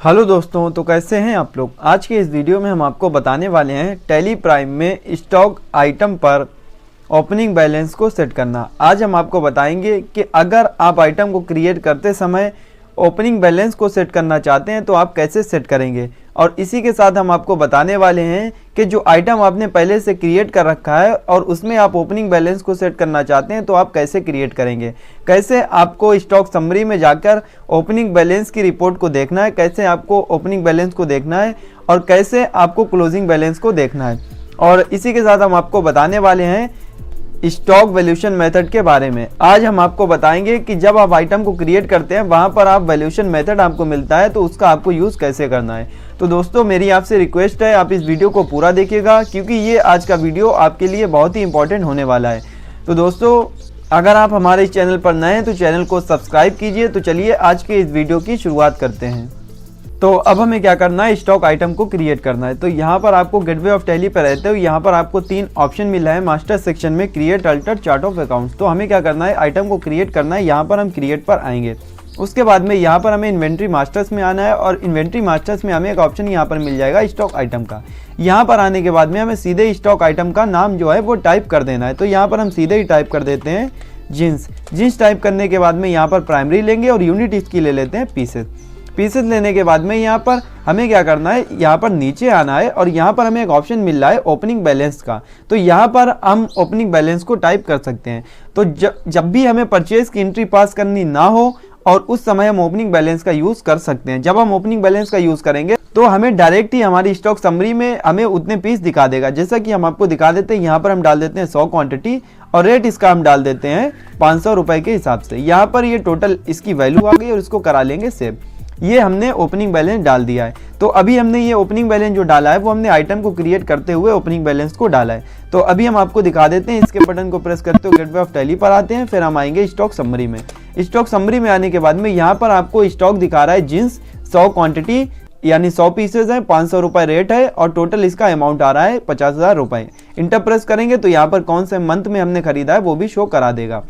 Hello दोस्तों, तो कैसे हैं आप लोग। आज के इस वीडियो में हम आपको बताने वाले हैं टैली प्राइम में स्टॉक आइटम पर ओपनिंग बैलेंस को सेट करना। आज हम आपको बताएंगे कि अगर आप आइटम को क्रिएट करते समय ओपनिंग बैलेंस को सेट करना चाहते हैं तो आप कैसे सेट करेंगे, और इसी के साथ हम आपको बताने वाले हैं कि जो आइटम आपने पहले से क्रिएट कर रखा है और उसमें आप ओपनिंग बैलेंस को सेट करना चाहते हैं तो आप कैसे क्रिएट करेंगे, कैसे आपको स्टॉक समरी में जाकर ओपनिंग बैलेंस की रिपोर्ट को देखना है, कैसे आपको ओपनिंग बैलेंस को देखना है और कैसे आपको क्लोजिंग बैलेंस को देखना है। और इसी के साथ हम आपको बताने वाले हैं स्टॉक वैल्यूएशन मेथड के बारे में। आज हम आपको बताएंगे कि जब आप आइटम को क्रिएट करते हैं वहां पर आप वैल्यूएशन मेथड आपको मिलता है तो उसका आपको यूज़ कैसे करना है। तो दोस्तों, मेरी आपसे रिक्वेस्ट है आप इस वीडियो को पूरा देखिएगा, क्योंकि ये आज का वीडियो आपके लिए बहुत ही इंपॉर्टेंट होने वाला है। तो दोस्तों, अगर आप हमारे इस चैनल पर नए हैं तो चैनल को सब्सक्राइब कीजिए। तो चलिए आज के इस वीडियो की शुरुआत करते हैं। तो अब हमें क्या करना है, स्टॉक आइटम को क्रिएट करना है। तो यहाँ पर आपको गेटवे ऑफ टैली पर रहते हो, यहाँ पर आपको 3 ऑप्शन मिला है मास्टर सेक्शन में, create, alter, chart of accounts. तो हमें क्या करना है, आइटम को क्रिएट करना है। यहाँ पर हम क्रिएट पर आएंगे। उसके बाद में यहाँ पर हमें इन्वेंट्री मास्टर्स में आना है और इन्वेंट्री मास्टर्स में हमें एक ऑप्शन यहाँ पर मिल जाएगा स्टॉक आइटम का। यहाँ पर आने के बाद में हमें सीधे स्टॉक आइटम का नाम जो है वो टाइप कर देना है। तो यहाँ पर हम सीधे ही टाइप कर देते हैं जींस टाइप करने के बाद में यहाँ पर प्राइमरी लेंगे और यूनिट इसकी ले लेते हैं पीसेस लेने के बाद में यहाँ पर हमें क्या करना है, यहाँ पर नीचे आना है और यहाँ पर हमें एक ऑप्शन मिल रहा है ओपनिंग बैलेंस का। तो यहाँ पर हम ओपनिंग बैलेंस को टाइप कर सकते हैं। तो जब भी हमें परचेज की एंट्री पास करनी ना हो और उस समय हम ओपनिंग बैलेंस का यूज़ कर सकते हैं। जब हम ओपनिंग बैलेंस का यूज़ करेंगे तो हमें डायरेक्ट ही हमारी स्टॉक समरी में हमें उतने पीस दिखा देगा। जैसा कि हम आपको दिखा देते हैं, यहाँ पर हम डाल देते हैं 100 क्वांटिटी और रेट इसका हम डाल देते हैं 500 रुपये के हिसाब से। यहाँ पर ये टोटल इसकी वैल्यू आ गई और इसको करा लेंगे सेव। ये हमने ओपनिंग बैलेंस डाल दिया है। तो अभी हमने ये ओपनिंग बैलेंस जो डाला है वो हमने आइटम को क्रिएट करते हुए ओपनिंग बैलेंस को डाला है। तो अभी हम आपको दिखा देते हैं। इसके बटन को प्रेस करते हुए गेटवे ऑफ टैली पर आते हैं, फिर हम आएंगे स्टॉक समरी में। स्टॉक समरी में आने के बाद में यहाँ पर आपको स्टॉक दिखा रहा है जींस 100 क्वांटिटी यानी 100 पीसेज हैं, 500 रुपये रेट है और टोटल इसका अमाउंट आ रहा है 50,000 रुपये। इंटर प्रेस करेंगे तो यहाँ पर कौन से मंथ में हमने खरीदा है वो भी शो करा देगा।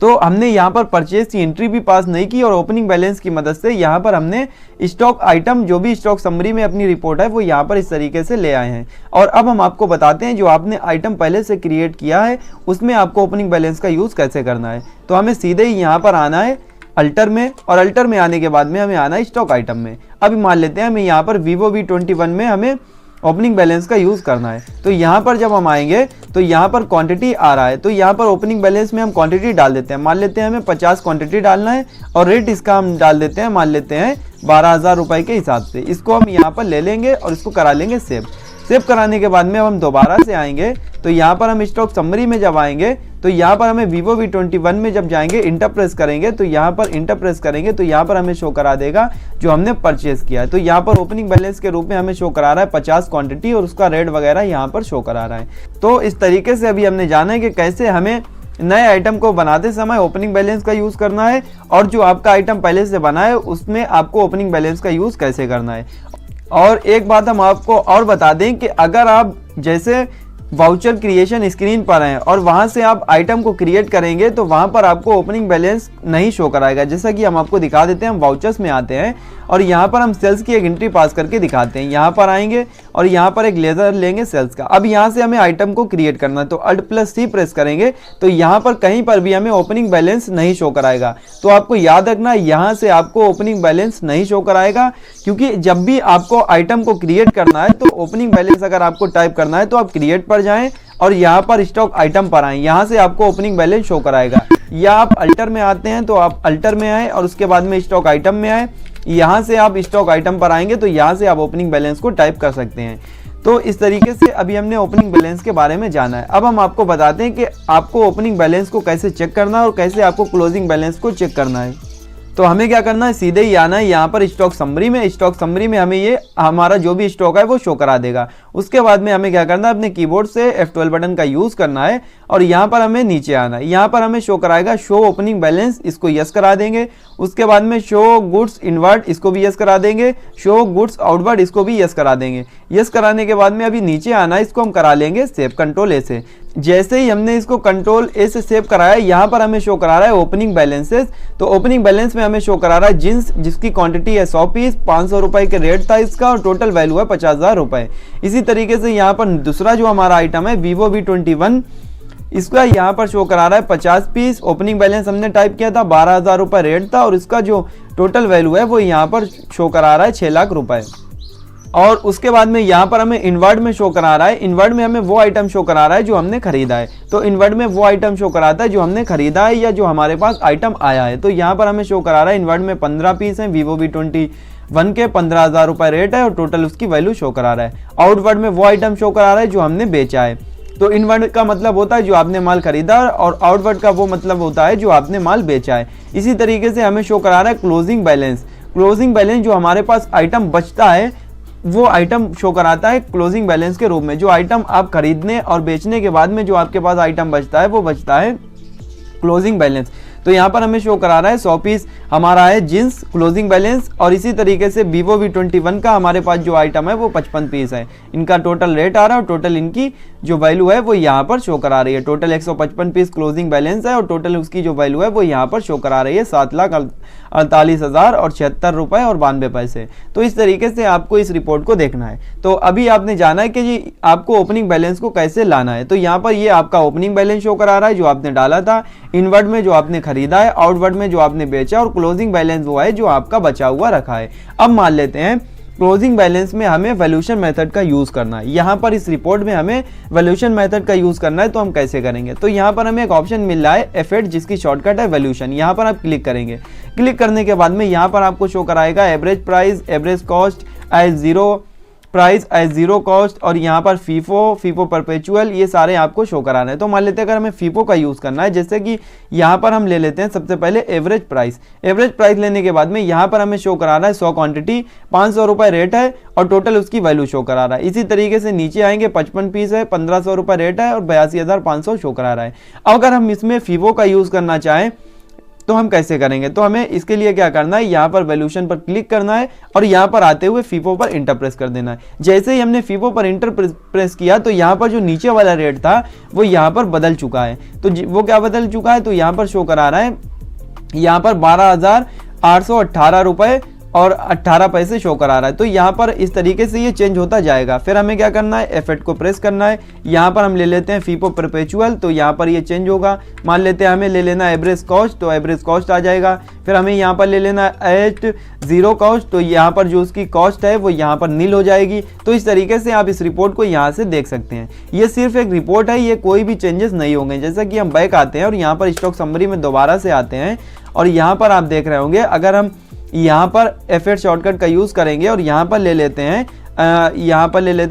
तो हमने यहाँ पर परचेज की एंट्री भी पास नहीं की और ओपनिंग बैलेंस की मदद से यहाँ पर हमने स्टॉक आइटम जो भी स्टॉक समरी में अपनी रिपोर्ट है वो यहाँ पर इस तरीके से ले आए हैं। और अब हम आपको बताते हैं जो आपने आइटम पहले से क्रिएट किया है उसमें आपको ओपनिंग बैलेंस का यूज़ कैसे करना है। तो हमें सीधे ही यहाँ पर आना है अल्टर में, और अल्टर में आने के बाद में हमें आना है स्टॉक आइटम में। अभी मान लेते हैं हमें यहाँ पर Vivo V21 में हमें ओपनिंग बैलेंस का यूज़ करना है। तो यहाँ पर जब हम आएंगे तो यहाँ पर क्वांटिटी आ रहा है, तो यहाँ पर ओपनिंग बैलेंस में हम क्वांटिटी डाल देते हैं। मान लेते हैं हमें 50 क्वांटिटी डालना है और रेट इसका हम डाल देते हैं, मान लेते हैं 12,000 रुपये के हिसाब से। इसको हम यहाँ पर ले लेंगे और इसको करा लेंगे सेव कराने के बाद में अब हम दोबारा से आएंगे। तो यहाँ पर हम स्टॉक समरी में जब आएंगे तो यहाँ पर हमें Vivo V21 में जब जाएंगे इंटर प्रेस करेंगे तो यहाँ पर इंटर प्रेस करेंगे तो यहाँ पर हमें शो करा देगा जो हमने परचेज किया है। तो यहाँ पर ओपनिंग बैलेंस के रूप में हमें शो करा रहा है 50 क्वांटिटी और उसका रेट वगैरह यहाँ पर शो करा रहा है। तो इस तरीके से अभी हमने जाना है कि कैसे हमें नए आइटम को बनाते समय ओपनिंग बैलेंस का यूज़ करना है और जो आपका आइटम पहले से बना है उसमें आपको ओपनिंग बैलेंस का यूज़ कैसे करना है। और एक बात हम आपको और बता दें कि अगर आप जैसे वाउचर क्रिएशन स्क्रीन पर हैं और वहां से आप आइटम को क्रिएट करेंगे तो वहां पर आपको ओपनिंग बैलेंस नहीं शो कराएगा। जैसा कि हम आपको दिखा देते हैं, हम वाउचर्स में आते हैं और यहाँ पर हम सेल्स की एक एंट्री पास करके दिखाते हैं। यहाँ पर आएंगे और यहाँ पर एक लेजर लेंगे सेल्स का। अब यहाँ से हमें आइटम को क्रिएट करना है तो Alt+C प्रेस करेंगे तो यहाँ पर कहीं पर भी हमें ओपनिंग बैलेंस नहीं शो कराएगा। तो आपको याद रखना, यहाँ से आपको ओपनिंग बैलेंस नहीं शो कराएगा, क्योंकि जब भी आपको आइटम को क्रिएट करना है तो ओपनिंग बैलेंस अगर आपको टाइप करना है तो आप क्रिएट पर जाएं और यहाँ पर स्टॉक आइटम पर आए, यहाँ से आपको ओपनिंग बैलेंस शो कराएगा। या आप अल्टर में आते हैं तो आप अल्टर में आए और उसके बाद में स्टॉक आइटम में आए, यहाँ से आप स्टॉक आइटम पर आएंगे तो यहाँ से आप ओपनिंग बैलेंस को टाइप कर सकते हैं। तो इस तरीके से अभी हमने ओपनिंग बैलेंस के बारे में जाना है। अब हम आपको बताते हैं कि आपको ओपनिंग बैलेंस को कैसे चेक करना है और कैसे आपको क्लोजिंग बैलेंस को चेक करना है। तो हमें क्या करना है, सीधे ही आना है यहाँ पर स्टॉक समरी में। स्टॉक समरी में हमें ये हमारा जो भी स्टॉक है वो शो करा देगा। उसके बाद में हमें क्या करना है, अपने कीबोर्ड से F12 बटन का यूज़ करना है और यहाँ पर हमें नीचे आना है। यहाँ पर हमें शो कराएगा शो ओपनिंग बैलेंस, इसको यस करा देंगे। उसके बाद में शो गुड्स इनवर्ट, इसको भी यस करा देंगे। शो गुड्स आउटवर्ड, इसको भी यस करा देंगे। यस कराने के बाद में अभी नीचे आना है, इसको हम करा लेंगे सेव, Ctrl+A से। जैसे ही हमने इसको कंट्रोल ए से सेव कराया, यहाँ पर हमें शो करा रहा है ओपनिंग बैलेंसेस। तो ओपनिंग बैलेंस में हमें शो करा रहा है जींस, जिसकी क्वांटिटी है 100 पीस, 500 रुपए के रेट था इसका और टोटल वैल्यू है 50,000 रुपए। इसी तरीके से यहाँ पर दूसरा जो हमारा आइटम है Vivo V21, इसका यहाँ पर शो करा रहा है 50 पीस। ओपनिंग बैलेंस हमने टाइप किया था, 12,000 रुपए रेट था और इसका जो टोटल वैल्यू है वो यहाँ पर शो करा रहा है 6 लाख रुपए। और उसके बाद में यहाँ पर हमें इनवर्ड में शो करा रहा है, इनवर्ड में हमें वो आइटम शो करा रहा है जो हमने खरीदा है। तो इनवर्ड में वो आइटम शो कराता है जो हमने खरीदा है या जो हमारे पास आइटम आया है। तो यहाँ पर हमें शो करा रहा है इनवर्ड में 15 पीस है, Vivo V21 के 15,000 रुपए रेट है और टोटल उसकी वैल्यू शो करा रहा है। आउटवर्ड में वो आइटम शो करा रहा है जो हमने बेचा है। तो इनवर्ड का मतलब होता है जो आपने माल खरीदा और आउटवर्ड का वो मतलब होता है जो आपने माल बेचा है। इसी तरीके से हमें शो करा रहा है क्लोजिंग बैलेंस। क्लोजिंग बैलेंस जो हमारे पास आइटम बचता है वो आइटम शो कराता है क्लोजिंग बैलेंस के रूप में। जो आइटम आप खरीदने और बेचने के बाद में जो आपके पास आइटम बचता है वो बचता है क्लोजिंग बैलेंस। तो यहाँ पर हमें शो करा रहा है 100 पीस हमारा है जींस क्लोजिंग बैलेंस। और इसी तरीके से Vivo V21 का हमारे पास जो आइटम है वो 55 पीस है। इनका टोटल रेट आ रहा है और टोटल इनकी जो वैल्यू है वो यहाँ पर शो करा रही है। टोटल 155 पीस क्लोजिंग बैलेंस है और टोटल उसकी जो वैल्यू है वो यहाँ पर शो करा रही है 7,48,000 और 76 रुपए और 92 पैसे। तो इस तरीके से आपको इस रिपोर्ट को देखना है। तो अभी आपने जाना है कि जी आपको ओपनिंग बैलेंस को कैसे लाना है। तो यहाँ पर ये आपका ओपनिंग बैलेंस शो करा रहा है जो आपने डाला था, इनवर्ड में जो आपने खरीदा है, आउटवर्ड में जो आपने बेचा और क्लोजिंग बैलेंस वो है जो आपका बचा हुआ रखा है। अब मान लेते हैं क्लोजिंग बैलेंस में हमें वैल्यूएशन मेथड का यूज करना है। यहाँ पर इस रिपोर्ट में हमें वैल्यूएशन मेथड का यूज करना है। तो हम कैसे करेंगे, तो यहाँ पर हमें एक ऑप्शन मिल रहा है F8 जिसकी शॉर्टकट है वैल्यूएशन। यहाँ पर आप क्लिक करेंगे। क्लिक करने के बाद में यहाँ पर आपको शो कराएगा average price, average cost as zero, price as zero cost और यहाँ पर फीफो परपेचुअल, ये सारे आपको शो कराना है। तो मान लेते हैं अगर हमें फीफो का यूज़ करना है, जैसे कि यहाँ पर हम ले लेते हैं सबसे पहले एवरेज प्राइस। एवरेज प्राइस लेने के बाद में यहाँ पर हमें शो करा रहा है 100 क्वांटिटी, 500 रुपये रेट है और टोटल उसकी वैल्यू शो करा रहा है। इसी तरीके से नीचे आएंगे 55 पीस है, 1500 रुपये रेट है और 82,500 शो करा रहा है। अगर हम इसमें फीफो का यूज़ करना चाहें तो हम कैसे करेंगे, तो हमें इसके लिए क्या करना है, यहाँ पर वैल्यूएशन पर क्लिक करना है और यहाँ पर आते हुए फीफो पर इंटर प्रेस कर देना है। जैसे ही हमने फीफो पर इंटर प्रेस किया तो यहाँ पर जो नीचे वाला रेट था वो यहाँ पर बदल चुका है। तो वो क्या बदल चुका है, तो यहाँ पर शो करा रहा है यहाँ पर 12,818 रुपये और 18 पैसे शो करा रहा है। तो यहाँ पर इस तरीके से ये चेंज होता जाएगा। फिर हमें क्या करना है, F8 को प्रेस करना है। यहाँ पर हम ले लेते हैं फीफो परपेचुअल, तो यहाँ पर ये चेंज होगा। मान लेते हैं हमें ले लेना है एवरेज कॉस्ट, तो एवरेज कॉस्ट आ जाएगा। फिर हमें यहाँ पर ले लेना है एट जीरो कॉस्ट, तो यहाँ पर जो उसकी कॉस्ट है वो यहाँ पर नील हो जाएगी। तो इस तरीके से आप इस रिपोर्ट को यहाँ से देख सकते हैं। ये सिर्फ एक रिपोर्ट है, ये कोई भी चेंजेस नहीं होंगे। जैसा कि हम बैक आते हैं और यहाँ पर स्टॉक समरी में दोबारा से आते हैं और यहाँ पर आप देख रहे होंगे, अगर हम यहाँ पर F8 शॉर्टकट का यूज़ करेंगे और यहाँ पर ले लेते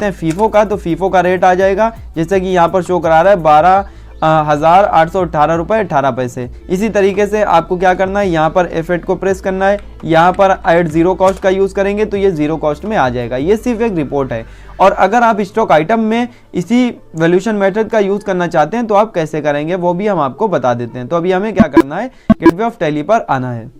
हैं फीफो का, तो फीफो का रेट आ जाएगा जैसे कि यहाँ पर शो करा रहा है 12,818 रुपये 18 पैसे। इसी तरीके से आपको क्या करना है, यहाँ पर F8 को प्रेस करना है, यहाँ पर ऐड जीरो कॉस्ट का यूज़ करेंगे तो ये जीरो कॉस्ट में आ जाएगा। ये सिर्फ एक रिपोर्ट है। और अगर आप स्टॉक आइटम में इसी वैल्यूएशन मेथड का यूज़ करना चाहते हैं तो आप कैसे करेंगे वो भी हम आपको बता देते हैं। तो अभी हमें क्या करना है, गेटवे ऑफ टैली पर आना है।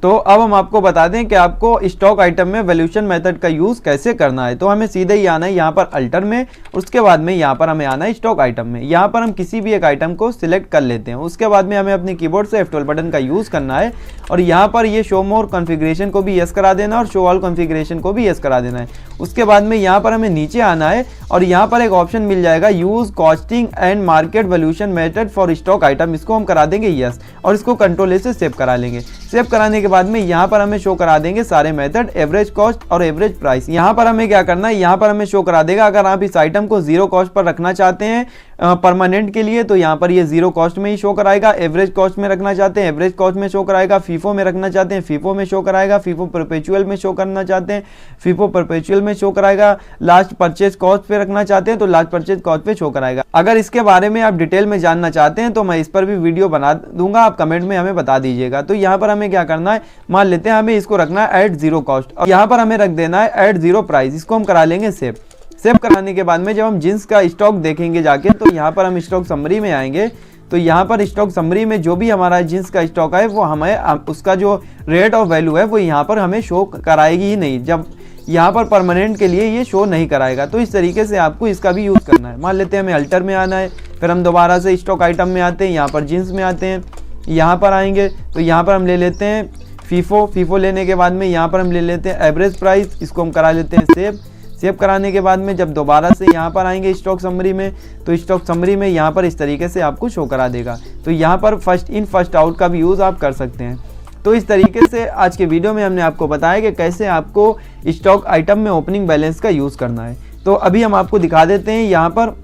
तो अब हम आपको बता दें कि आपको स्टॉक आइटम में वैल्यूएशन मेथड का यूज़ कैसे करना है। तो हमें सीधे ही आना है यहाँ पर अल्टर में, उसके बाद में यहाँ पर हमें आना है स्टॉक आइटम में। यहाँ पर हम किसी भी एक आइटम को सिलेक्ट कर लेते हैं। उसके बाद में हमें अपने कीबोर्ड से F12 बटन का यूज़ करना है और यहाँ पर ये शो मोर कॉन्फ़िगरेशन को भी यस करा देना और शो ऑल कॉन्फ़िगरेशन को भी यस करा देना है। उसके बाद में यहाँ पर हमें नीचे आना है और यहाँ पर एक ऑप्शन मिल जाएगा use costing and market valuation method for stock item, इसको हम करा देंगे यस और इसको कंट्रोल ए से सेव करा लेंगे। सेव कराने के बाद में यहाँ पर हमें शो करा देंगे सारे मेथड, एवरेज कॉस्ट और एवरेज प्राइस। यहाँ पर हमें क्या करना है, यहाँ पर हमें शो करा देगा अगर आप इस आइटम को जीरो कॉस्ट पर रखना चाहते हैं परमानेंट के लिए तो यहाँ पर ये जीरो कॉस्ट में ही शो कराएगा। एवरेज कॉस्ट में रखना चाहते हैं एवरेज कॉस्ट में शो कराएगा। फीफो में रखना चाहते हैं फीफो में शो कराएगा। फीफो परपेचुअल में शो करना चाहते हैं फीफो परपेचुअल में शो कराएगा। लास्ट परचेज कॉस्ट पे रखना चाहते हैं तो लास्ट परचेज कॉस्ट पे शो कराएगा। अगर इसके बारे में आप डिटेल में जानना चाहते हैं तो मैं इस पर भी वीडियो बना दूंगा, आप कमेंट में हमें बता दीजिएगा। तो यहाँ पर हमें क्या करना है, मान लेते हैं हमें इसको रखना है एट जीरो कॉस्ट और यहाँ पर हमें रख देना है एट जीरो प्राइस। इसको हम करा लेंगे सेव। सेव कराने के बाद में जब हम जींस का स्टॉक देखेंगे जाके तो यहाँ पर हम स्टॉक समरी में आएंगे। तो यहाँ पर स्टॉक समरी में जो भी हमारा जींस का स्टॉक है वो हमें उसका जो रेट और वैल्यू है वो यहाँ पर हमें शो कराएगी ही नहीं, जब यहाँ पर परमानेंट के लिए ये शो नहीं कराएगा। तो इस तरीके से आपको इसका भी यूज़ करना है। है। मान लेते हैं हमें अल्टर में आना है, फिर हम दोबारा से स्टॉक आइटम में आते हैं, यहाँ पर जीन्स में आते हैं, यहाँ पर आएंगे तो यहाँ पर हम ले लेते हैं फीफो लेने के बाद में यहाँ पर हम ले लेते हैं एवरेज प्राइस, इसको हम करा लेते हैं सेव कराने के बाद में जब दोबारा से यहाँ पर आएंगे स्टॉक समरी में, तो स्टॉक समरी में यहाँ पर इस तरीके से आपको शो करा देगा। तो यहाँ पर फर्स्ट इन फर्स्ट आउट का भी यूज़ आप कर सकते हैं। तो इस तरीके से आज के वीडियो में हमने आपको बताया कि कैसे आपको स्टॉक आइटम में ओपनिंग बैलेंस का यूज़ करना है। तो अभी हम आपको दिखा देते हैं यहाँ पर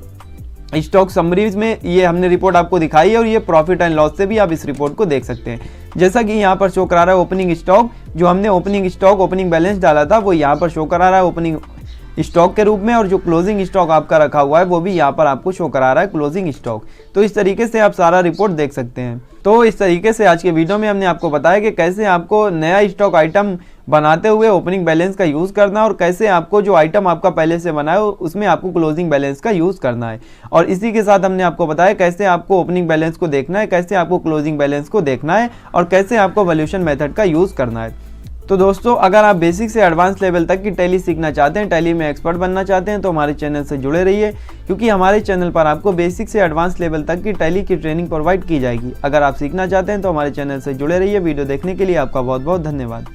स्टॉक समरीज में ये हमने रिपोर्ट आपको दिखाई है और ये प्रॉफिट एंड लॉस से भी आप इस रिपोर्ट को देख सकते हैं। जैसा कि यहाँ पर शो करा रहा है ओपनिंग स्टॉक, जो हमने ओपनिंग बैलेंस डाला था वो यहाँ पर शो करा रहा है ओपनिंग स्टॉक के रूप में, और जो क्लोजिंग स्टॉक आपका रखा हुआ है वो भी यहाँ पर आपको शो करा रहा है क्लोजिंग स्टॉक। तो इस तरीके से आप सारा रिपोर्ट देख सकते हैं। तो इस तरीके से आज के वीडियो में हमने आपको बताया कि कैसे आपको नया स्टॉक आइटम बनाते हुए ओपनिंग बैलेंस का यूज़ करना है और कैसे आपको जो आइटम आपका पहले से बना है उसमें आपको क्लोजिंग बैलेंस का यूज़ करना है। और इसी के साथ हमने आपको बताया कैसे आपको ओपनिंग बैलेंस को देखना है, कैसे आपको क्लोजिंग बैलेंस को देखना है और कैसे आपको वैल्यूएशन मेथड का यूज़ करना है। तो दोस्तों, अगर आप बेसिक से एडवांस लेवल तक की टैली सीखना चाहते हैं, टैली में एक्सपर्ट बनना चाहते हैं, तो हमारे चैनल से जुड़े रहिए, क्योंकि हमारे चैनल पर आपको बेसिक से एडवांस लेवल तक की टैली की ट्रेनिंग प्रोवाइड की जाएगी। अगर आप सीखना चाहते हैं तो हमारे चैनल से जुड़े रहिए। वीडियो देखने के लिए आपका बहुत बहुत धन्यवाद।